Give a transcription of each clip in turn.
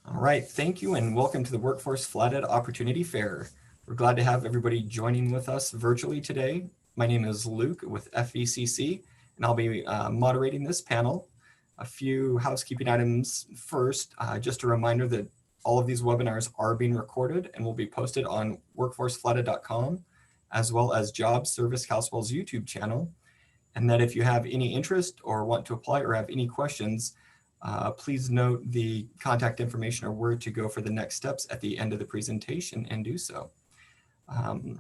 All right, thank you and welcome to the Workforce Flathead Opportunity Fair. We're glad to have everybody joining with us virtually today. My name is Luke with FVCC, and I'll be moderating this panel. A few housekeeping items first, just a reminder that all of these webinars are being recorded and will be posted on workforceflathead.com, as well as Jobs Service Caswell's YouTube channel. And that if you have any interest or want to apply or have any questions, please note the contact information or where to go for the next steps at the end of the presentation and do so. And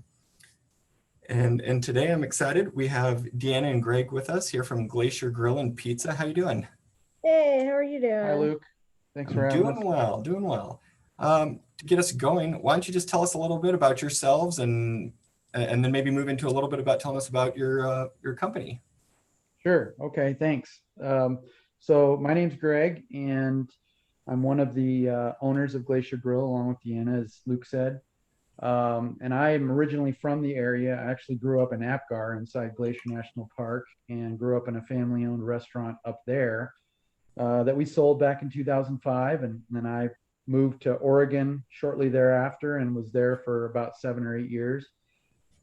today I'm excited. We have Deanna and Greg with us here from Glacier Grill and Pizza. How you doing? Hey, how are you doing? Hi, Luke. Thanks for having us. Doing well. To get us going, why don't you just tell us a little bit about yourselves and then maybe move into a little bit about telling us about your company. Sure. Okay, thanks. So my name's Greg, and I'm one of the owners of Glacier Grill, along with Deanna, as Luke said. And I am originally from the area. I actually grew up in Apgar inside Glacier National Park and grew up in a family-owned restaurant up there that we sold back in 2005. And then I moved to Oregon shortly thereafter and was there for about 7 or 8 years.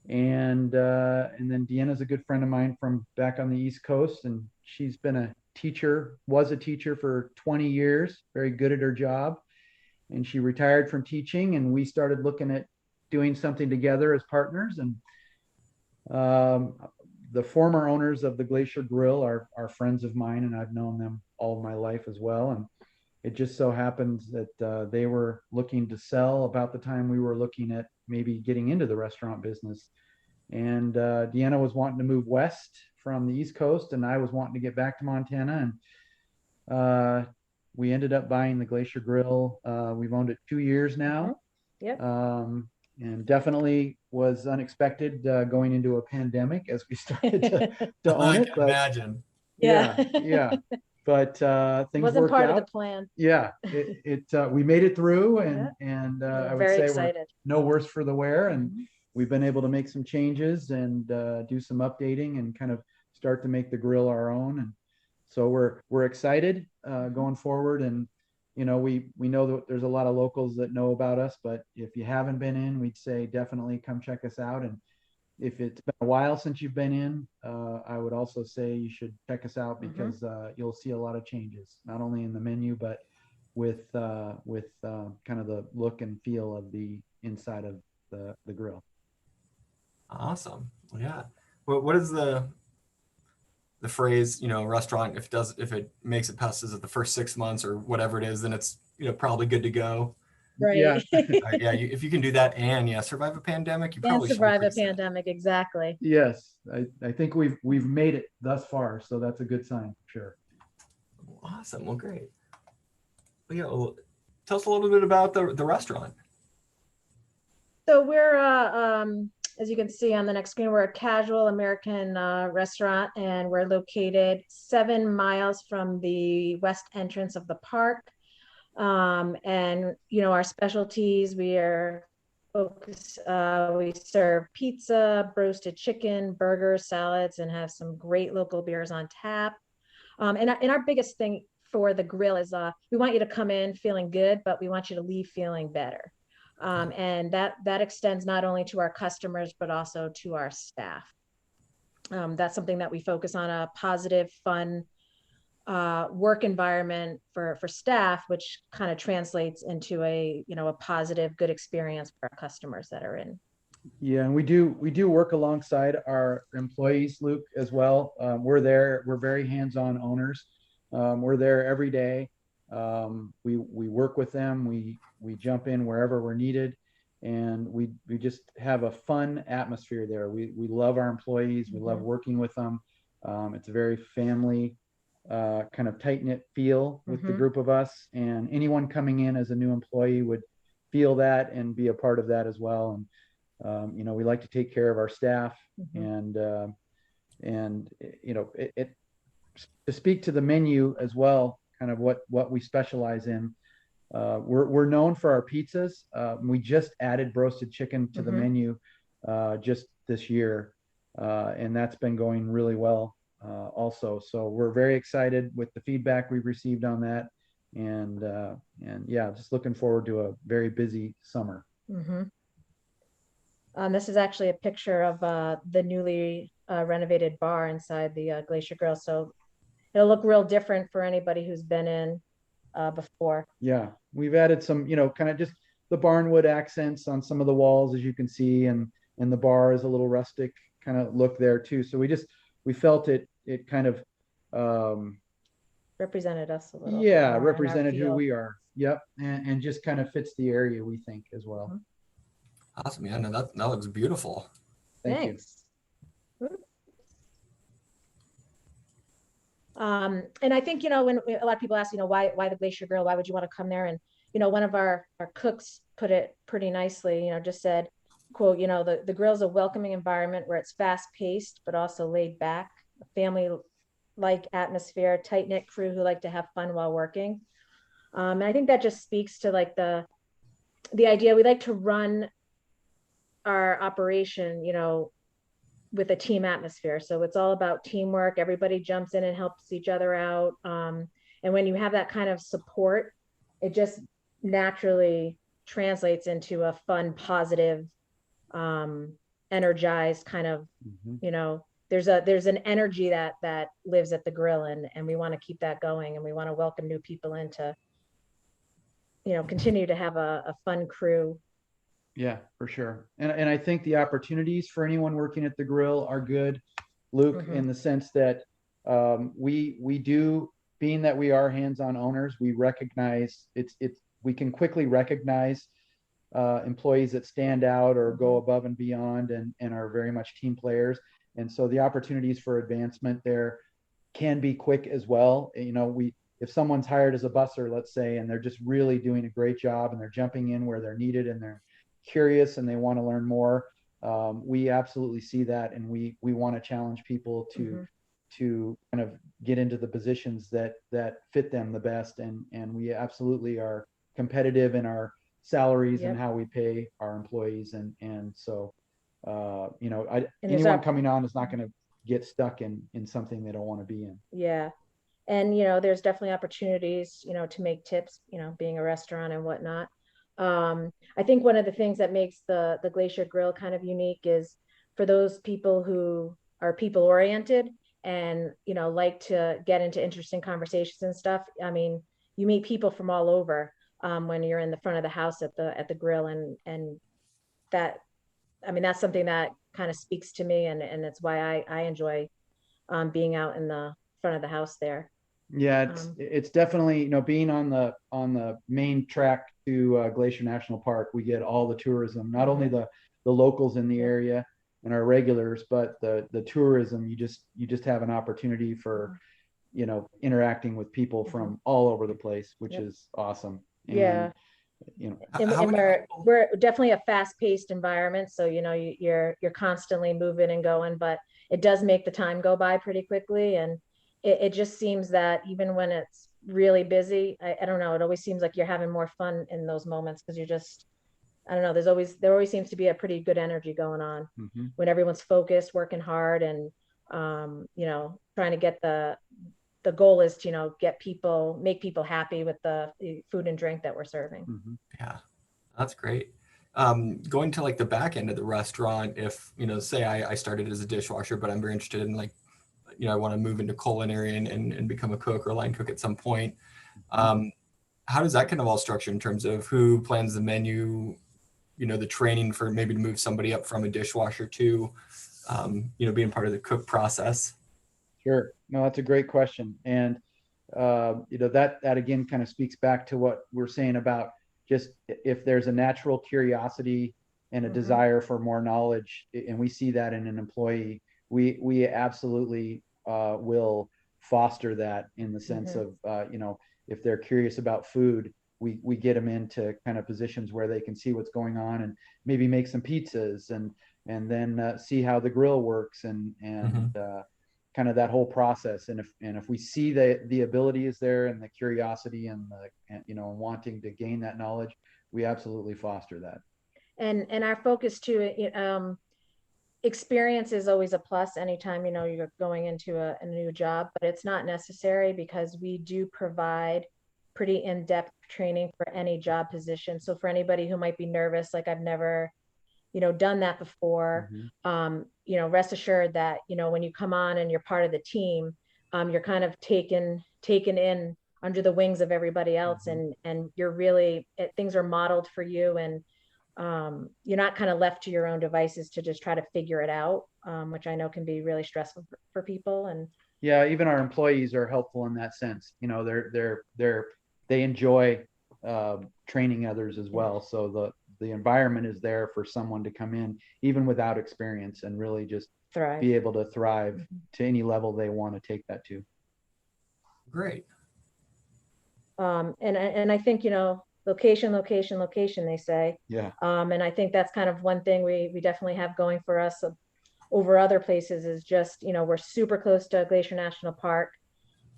And then Deanna's a good friend of mine from back on the East Coast, and she's been was a teacher for 20 years, very good at her job. And she retired from teaching, and we started looking at doing something together as partners. And the former owners of the Glacier Grill are friends of mine, and I've known them all of my life as well. And it just so happens that they were looking to sell about the time we were looking at maybe getting into the restaurant business. And Deanna was wanting to move west from the East Coast, and I was wanting to get back to Montana. And we ended up buying the Glacier Grill. We've owned it 2 years now. Yep. And definitely was unexpected going into a pandemic as we started to own it. But imagine. Yeah. But things wasn't worked part out. of the plan. Yeah, we made it through, and We're I would very say excited. we're no worse for the wear, and we've been able to make some changes and do some updating and kind of start to make the grill our own. And so we're excited going forward. And we know that there's a lot of locals that know about us, but if you haven't been in, we'd say definitely come check us out. And if it's been a while since you've been in, I would also say you should check us out because you'll see a lot of changes, not only in the menu, but with kind of the look and feel of the inside of the grill. Awesome. Yeah. What is the phrase, restaurant, if it makes it past, is it the first 6 months or whatever it is, then it's, probably good to go. Right. Yeah. If you can do that and survive a pandemic, you probably should survive be a pretty set. pandemic. Exactly. Yes. I think we've made it thus far. So that's a good sign, for sure. Awesome. Well, great. Well, yeah, tell us a little bit about the restaurant. So we're, as you can see on the next screen, we're a casual American restaurant, and we're located 7 miles from the west entrance of the park. And our specialties, we serve pizza, roasted chicken, burgers, salads, and have some great local beers on tap. And our biggest thing for the grill is we want you to come in feeling good, but we want you to leave feeling better. And that extends not only to our customers, but also to our staff. That's something that we focus on, a positive, fun work environment for staff, which kind of translates into a positive, good experience for our customers that are in. Yeah, and we do work alongside our employees, Luke, as well. We're very hands-on owners. We're there every day. We work with them. We jump in wherever we're needed, and we just have a fun atmosphere there. We love our employees. We love working with them. It's a very family kind of tight-knit feel with the group of us, and anyone coming in as a new employee would feel that and be a part of that as well. And we like to take care of our staff, and to speak to the menu as well, kind of what we specialize in. We're known for our pizzas. We just added roasted chicken to the menu just this year, and that's been going really well also. So we're very excited with the feedback we've received on that, and yeah, just looking forward to a very busy summer. Mm-hmm. This is actually a picture of the newly renovated bar inside the Glacier Grill. So it'll look real different for anybody who's been in before. Yeah, we've added some, kind of just the barnwood accents on some of the walls, as you can see, and the bar is a little rustic kind of look there too. So we felt it kind of Represented us a little bit yeah, more in our represented who feel. we are. Yep, and just kind of fits the area, we think, as well. Awesome. Yeah, no, that looks beautiful. Thank you. Thanks. And I think, when a lot of people ask, why the Glacier Grill? Why would you want to come there? And, one of our cooks put it pretty nicely, just said, quote, the grill's a welcoming environment where it's fast paced, but also laid back, a family like atmosphere, tight knit crew who like to have fun while working. And I think that just speaks to like the idea we like to run our operation, with a team atmosphere. So it's all about teamwork. Everybody jumps in and helps each other out. And when you have that kind of support, it just naturally translates into a fun, positive, energized kind of, there's an energy that lives at the grill, and we want to keep that going, and we want to welcome new people in to, continue to have a fun crew. Yeah, for sure. And I think the opportunities for anyone working at the grill are good, Luke, in the sense that we do, being that we are hands-on owners, we recognize we can quickly recognize employees that stand out or go above and beyond and are very much team players. And so the opportunities for advancement there can be quick as well. If someone's hired as a busser, let's say, and they're just really doing a great job and they're jumping in where they're needed and they're curious and they want to learn more, we absolutely see that, and we want to challenge people to kind of get into the positions that fit them the best, and we absolutely are competitive in our salaries and how we pay our employees, and so anyone coming on is not going to get stuck in something they don't want to be in. Yeah. And there's definitely opportunities to make tips, being a restaurant and whatnot. I think one of the things that makes the Glacier Grill kind of unique is for those people who are people oriented and like to get into interesting conversations and stuff. I mean, you meet people from all over when you're in the front of the house at the grill, and that, I mean, that's something that kind of speaks to me, and it's why I enjoy being out in the front of the house there. Yeah, it's definitely, being on the main track to Glacier National Park, we get all the tourism, not only the locals in the area and our regulars, but the tourism. You just have an opportunity for, interacting with people from all over the place, which is awesome. And, and we're definitely a fast-paced environment, so you're constantly moving and going, but it does make the time go by pretty quickly, and it just seems that even when it's really busy, I don't know, it always seems like you're having more fun in those moments, because you're just, I don't know, there always seems to be a pretty good energy going on when everyone's focused, working hard, and trying to get the goal is to make people happy with the food and drink that we're serving. Yeah, that's great. Going to like the back end of the restaurant, if say I started as a dishwasher, but I'm very interested in like, I want to move into culinary and become a cook or a line cook at some point. How does that kind of all structure in terms of who plans the menu, the training for maybe to move somebody up from a dishwasher to, being part of the cook process? Sure. No, that's a great question. And, that again kind of speaks back to what we're saying about just if there's a natural curiosity and a desire for more knowledge, and we see that in an employee, we absolutely will foster that, in the sense of, if they're curious about food, we get them into kind of positions where they can see what's going on and maybe make some pizzas and then see how the grill works and kind of that whole process. And if we see the ability is there and the curiosity and wanting to gain that knowledge, we absolutely foster that. And our focus too, experience is always a plus anytime you're going into a new job, but it's not necessary, because we do provide pretty in-depth training for any job position. So for anybody who might be nervous, like I've never, done that before, rest assured that, when you come on and you're part of the team, you're kind of taken in under the wings of everybody else, and you're really, things are modeled for you, and you're not kind of left to your own devices to just try to figure it out, which I know can be really stressful for people. And yeah, even our employees are helpful in that sense. They enjoy training others as well. So the environment is there for someone to come in even without experience and really just thrive. be able to thrive to any level they want to take that to. Great. And I think, location, they say. Yeah. And I think that's kind of one thing we definitely have going for us over other places is just, we're super close to Glacier National Park.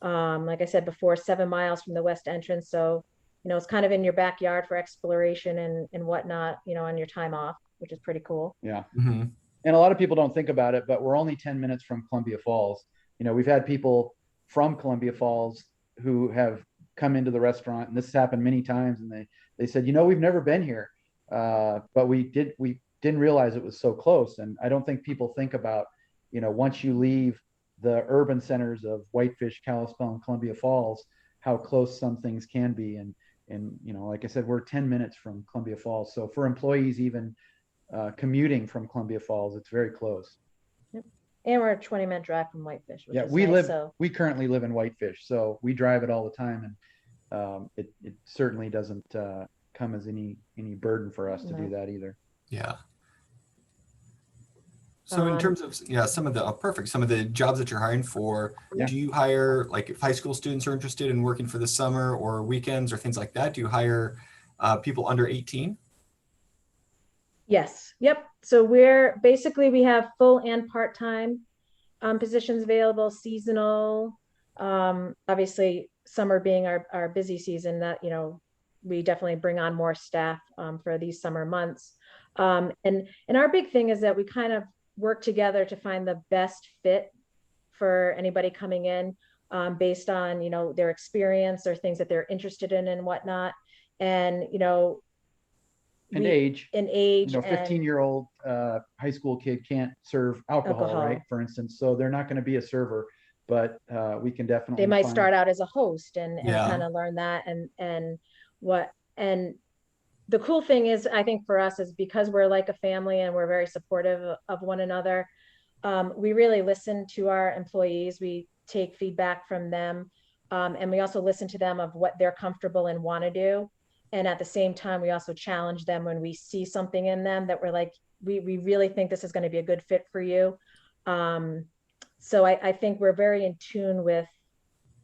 Like I said before, 7 miles from the west entrance. So, it's kind of in your backyard for exploration and whatnot, on your time off, which is pretty cool. Yeah. And a lot of people don't think about it, but we're only 10 minutes from Columbia Falls. We've had people from Columbia Falls who have come into the restaurant, and this has happened many times, and they said, we've never been here, but we didn't realize it was so close. And I don't think people think about, once you leave the urban centers of Whitefish, Kalispell, and Columbia Falls, how close some things can be. And like I said, we're 10 minutes from Columbia Falls. So for employees, even commuting from Columbia Falls, it's very close. Yep. And we're a 20-minute drive from Whitefish. Which Yeah, is we currently live in Whitefish, so we drive it all the time, and it certainly doesn't come as any burden for us to do that either. Yeah. So in terms of some of the jobs that you're hiring for, do you hire, like, if high school students are interested in working for the summer or weekends or things like that, do you hire people under 18? Yes. Yep. So we have full and part-time positions available, seasonal. Obviously, summer being our busy season, that we definitely bring on more staff for these summer months. And our big thing is that we kind of work together to find the best fit for anybody coming in, based on their experience or things that they're interested in and whatnot. And age. 15-year-old high school kid can't serve alcohol, right? For instance, so they're not going to be a server, but we can definitely. They might start out as a host and kind of learn that and the cool thing is, I think for us, is because we're like a family and we're very supportive of one another. We really listen to our employees. We take feedback from them, and we also listen to them of what they're comfortable and want to do. And at the same time, we also challenge them when we see something in them that we're like, we really think this is going to be a good fit for you. So I think we're very in tune with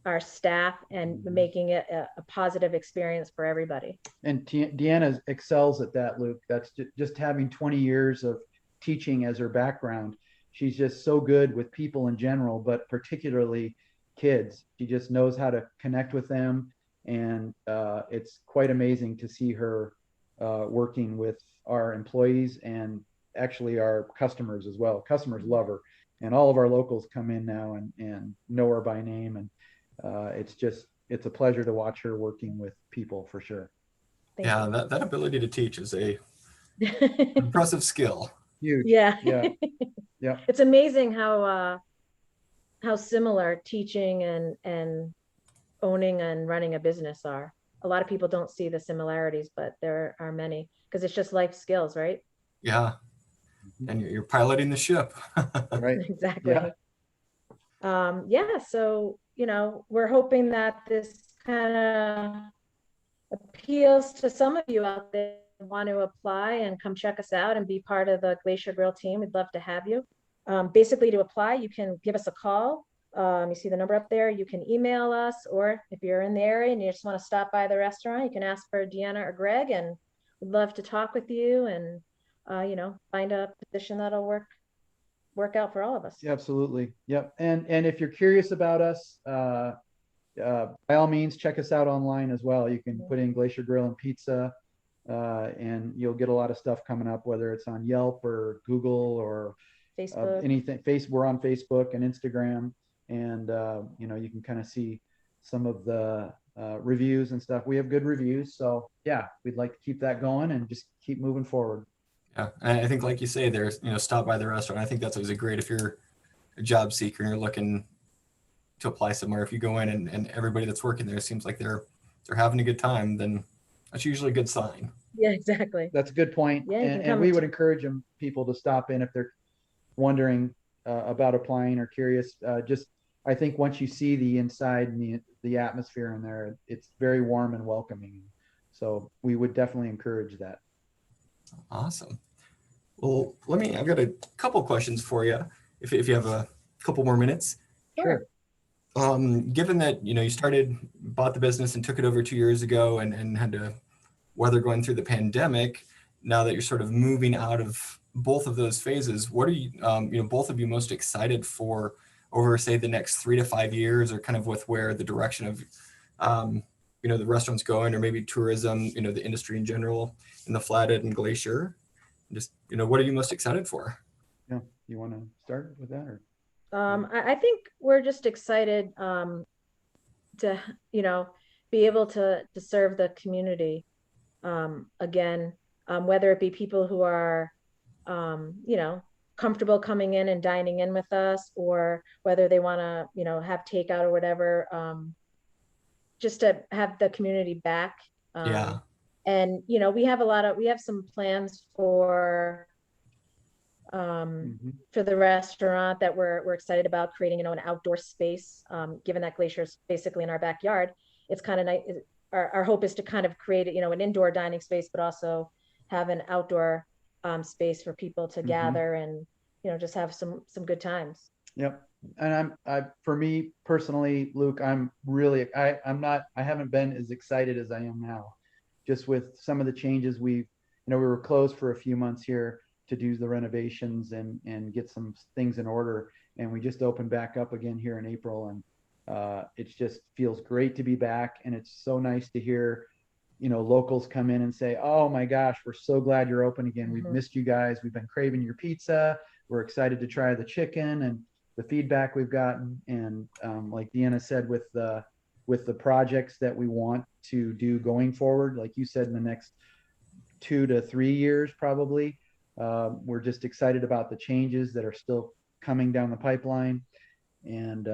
our staff and making it a positive experience for everybody. And Deanna excels at that, Luke. That's just having 20 years of teaching as her background. She's just so good with people in general, but particularly kids. She just knows how to connect with them. And it's quite amazing to see her working with our employees and actually our customers as well. Customers love her, and all of our locals come in now and know her by name. And it's a pleasure to watch her working with people, for sure. That ability to teach is a impressive skill. Huge. Yeah. Yeah. It's amazing how similar teaching and owning and running a business are. A lot of people don't see the similarities, but there are many, because it's just life skills, right? Yeah. And you're piloting the ship. Right. Exactly. So we're hoping that this kind of appeals to some of you out there who want to apply and come check us out and be part of the Glacier Grill team. We'd love to have you. Basically, to apply, you can give us a call. You see the number up there. You can email us, or if you're in the area and you just want to stop by the restaurant, you can ask for Deanna or Greg, and we'd love to talk with you and find a position that'll work out for all of us. Yeah, absolutely. Yep. And if you're curious about us, by all means, check us out online as well. You can put in Glacier Grill and Pizza, and you'll get a lot of stuff coming up, whether it's on Yelp or Google or Facebook. Anything. We're on Facebook and Instagram, and you can kind of see some of the reviews and stuff. We have good reviews, so yeah, we'd like to keep that going and just keep moving forward. Yeah, and I think, like you say, there's, stop by the restaurant. I think that's always a great, if you're a job seeker and you're looking to apply somewhere, if you go in and everybody that's working there seems like they're having a good time, then that's usually a good sign. Yeah, exactly. That's a good point. Yeah, you can And come we would encourage people to stop in if they're wondering about applying or curious. I think once you see the inside and the atmosphere in there, it's very warm and welcoming. So we would definitely encourage that. Awesome. Well, I've got a couple questions for you, if you have a couple more minutes. Sure. Given that, you bought the business and took it over 2 years ago and had to weather going through the pandemic, now that you're sort of moving out of both of those phases, what are you, both of you most excited for over, say, the next 3 to 5 years, or kind of with where the direction of, the restaurants going, or maybe tourism, the industry in general in the Flathead and Glacier? Just, what are you most excited for? Yeah. You want to start with that, or? I think we're just excited to, be able to serve the community again, whether it be people who are, comfortable coming in and dining in with us, or whether they want to, have takeout or whatever, just to have the community back. Yeah. And, we have some plans for the restaurant that we're excited about creating, an outdoor space. Given that Glacier is basically in our backyard, it's kind of nice. Our hope is to kind of create, an indoor dining space, but also have an outdoor space for people to gather and, just have some good times. Yep. And for me personally, Luke, I haven't been as excited as I am now, just with some of the changes we were closed for a few months here to do the renovations and get some things in order. And we just opened back up again here in April. And it just feels great to be back. And it's so nice to hear, locals come in and say, "Oh my gosh, we're so glad you're open again. We've missed you guys. We've been craving your pizza. We're excited to try the chicken." And the feedback we've gotten. And like Deanna said, with the projects that we want to do going forward, like you said, in the next 2 to 3 years, probably, we're just excited about the changes that are still coming down the pipeline. And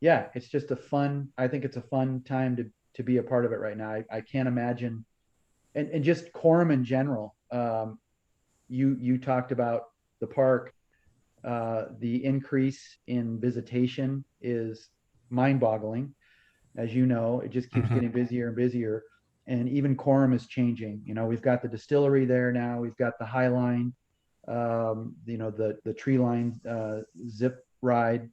yeah, it's just I think it's a fun time to be a part of it right now. I can't imagine, and just Quorum in general. You talked about the park. The increase in visitation is mind-boggling. As you know, it just keeps getting busier and busier. And even Quorum is changing. We've got the distillery there now. We've got the High Line, the tree line zip ride.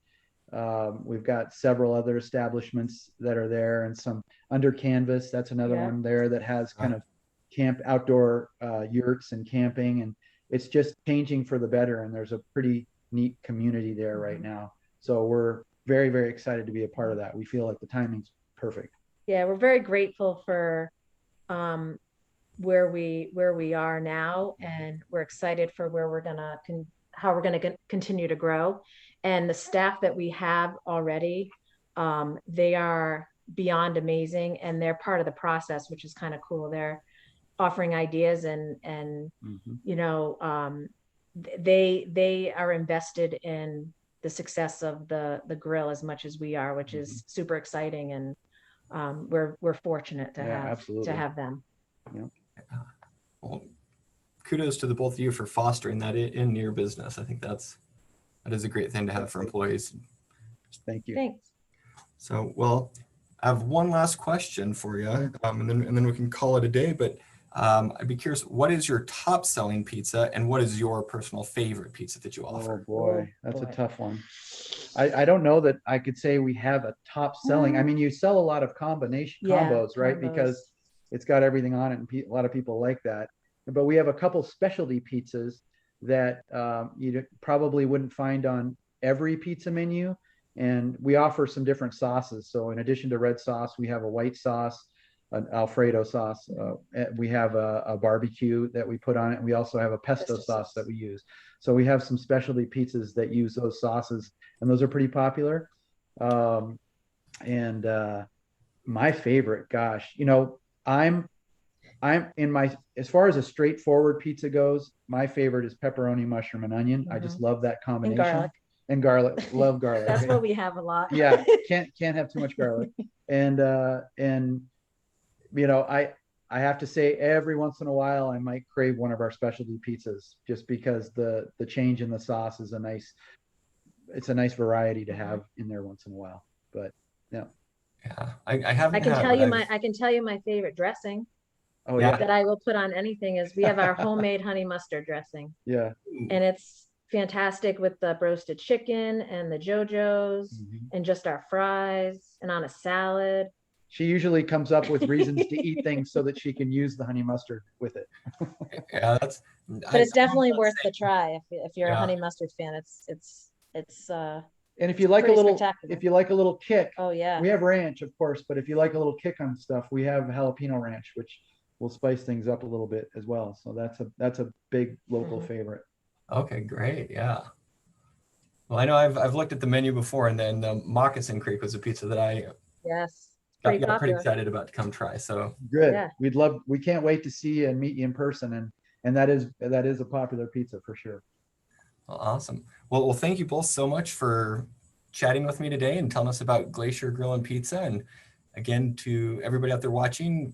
We've got several other establishments that are there, and some under canvas. That's another one there that has kind of outdoor yurts and camping, and it's just changing for the better. And there's a pretty neat community there right now. So we're very, very excited to be a part of that. We feel like the timing's perfect. Yeah, we're very grateful for where we are now, and we're excited for where how we're gonna continue to grow. And the staff that we have already, they are beyond amazing, and they're part of the process, which is kind of cool. They're offering ideas and they are invested in the success of the grill as much as we are, which is super exciting. And we're fortunate to have them. Yeah. Well, kudos to the both of you for fostering that in your business. I think that is a great thing to have for employees. Thank you. Thanks. So, well, I have one last question for you, and then we can call it a day. But I'd be curious, what is your top selling pizza, and what is your personal favorite pizza that you offer? Oh boy, that's a tough one. I don't know that I could say we have a top selling. I mean, you sell a lot of combos, right? Because it's got everything on it, and a lot of people like that. But we have a couple specialty pizzas that you probably wouldn't find on every pizza menu. And we offer some different sauces. So in addition to red sauce, we have a white sauce, an Alfredo sauce. We have a barbecue that we put on it. And we also have a pesto sauce that we use. So we have some specialty pizzas that use those sauces, and those are pretty popular. My favorite, gosh, I'm in my, as far as a straightforward pizza goes, my favorite is pepperoni, mushroom, and onion. I just love that And combination. garlic. And garlic, love garlic. That's what we have a lot. Yeah, can't have too much garlic. And I have to say every once in a while I might crave one of our specialty pizzas just because the change in the sauce is it's a nice variety to have in there once in a while. But yeah. Yeah, I haven't I can had, tell but you I can tell you my favorite dressing Oh Yeah. yeah. that I will put on anything is we have our homemade honey mustard dressing. Yeah. And it's fantastic with the roasted chicken and the JoJo's Mhm. and just our fries and on a salad. She usually comes up with reasons to eat things so that she can use the honey mustard with it. yeah, that's. But it's definitely worth the try if you're a Yeah. honey mustard fan. It's And if you like a pretty little, spectacular. if you like a little kick, oh yeah. we have ranch, of course, but if you like a little kick on stuff, we have jalapeno ranch, which will spice things up a little bit as well. So that's a big local favorite. Okay, great. Yeah. Well, I know I've looked at the menu before, and then the Moccasin Creek was a pizza that I Yes. got Pretty pretty popular. excited about to come try. So Good. Yeah. We can't wait to see you and meet you in person. And that is a popular pizza for sure. well, awesome. Well, thank you both so much for chatting with me today and telling us about Glacier Grill and Pizza. And again, to everybody out there watching,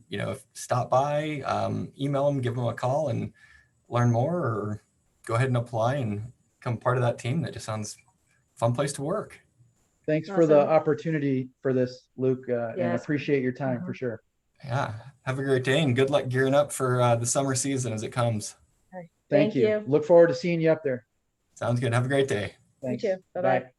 stop by, email them, give them a call, and learn more, or go ahead and apply and become part of that team. That just sounds a fun place to work. Thanks for the Awesome. opportunity for this, Luke, and Yes. appreciate your time for sure. Yeah. Have a great day and good luck gearing up for the summer season as it comes. Thank you. Look forward to seeing you up there. Sounds good. Have a great day. Thanks. You too. Bye-bye. Bye.